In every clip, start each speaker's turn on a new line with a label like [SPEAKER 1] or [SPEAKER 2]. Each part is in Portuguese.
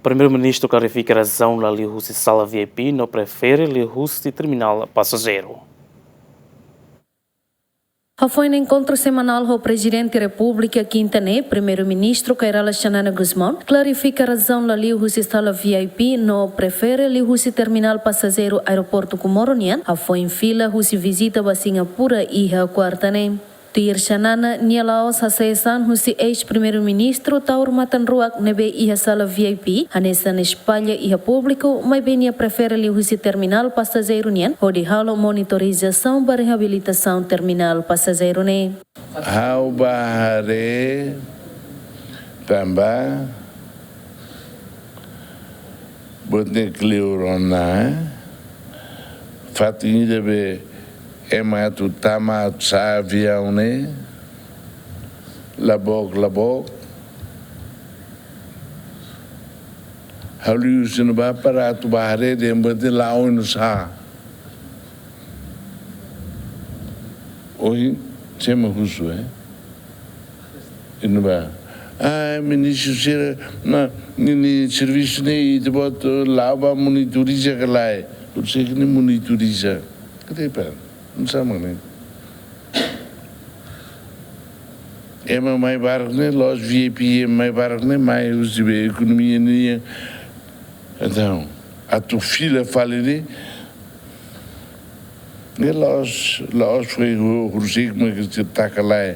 [SPEAKER 1] Primeiru Ministru klarifika a razaun la husi sala VIP no prefere husi terminal pasajeiru.
[SPEAKER 2] Foi no encontro semanal com o Presidente da República Quintané, Primeiro-Ministro Kairala Xanana Guzmão, clarifica a razão da husi sala VIP no prefere husi terminal passageiro aeroporto Comoronian, foi em fila husi visita a Singapura e a quartané. Tuir Xanana nialaos hasesan husi ex-Primeiro-Ministro taur matan ruak nebe iha sala VIP, hanesa na espalha iha público, mas bem prefere husi terminal passageiro nian, onde halo monitorização para reabilitação terminal passageiro ne.
[SPEAKER 3] Hau bahare tambah botne kliurona fatinho debe ematu tama sa avião ne labok halu sino ba para tu bahare de botne laun sa oi chama husu inu ba ministro sira na ni serviço ne de bot lava monitoriza kalai tu sei que ni monitoriza cadê pá não sabe nem é mais barato né lojas VIP é mais barato né mais os economia né então a tua filha fala ali né lojas foi o rusico mas que está lá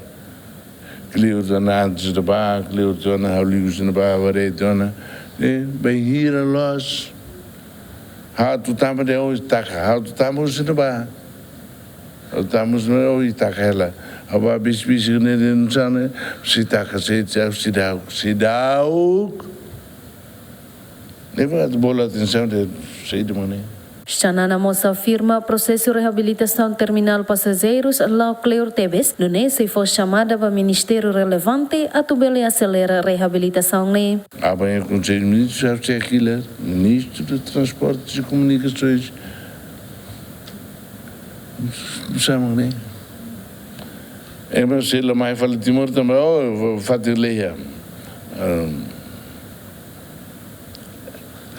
[SPEAKER 3] Cleo dona antes de bar, Cleo dona Haulius na bar, varei dona, bem hira los, tu tamo de hoje taca, tu tamo hoje na bar, estamos no hoje taca ela, a bis né não sabe, se taca se dá, leva de bola atenção de sei de maneira.
[SPEAKER 2] Xanana moça afirma processo de reabilitação terminal passageiros lá Cleur Tebes, no se foi chamada para ministério relevante a tubele acelera a reabilitação ne.
[SPEAKER 3] Bem, o Conselho Ministro já é aquilo, Ministro de Transportes e Comunicações. Não sabe, né? Mas se ele mais fala de Timor também, vou fazer leia.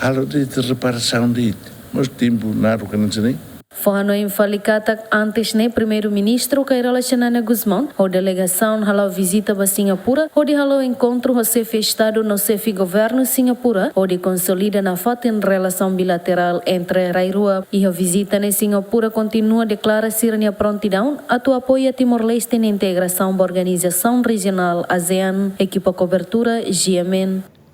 [SPEAKER 3] Halo de reparação de mas tempo na organização.
[SPEAKER 2] Fano em falicata antes ne Primeiro-Ministro Kairala Xanana Guzmão, a delegação halou visita a Singapura, onde halou encontro o chefe Estado no chefe governo Singapura, onde consolida na falta em relação bilateral entre Rairua e a visita na Singapura continua a declarar sirnia prontidão a tu apoio a Timor-Leste na integração da organização regional ASEAN, equipa cobertura GMN.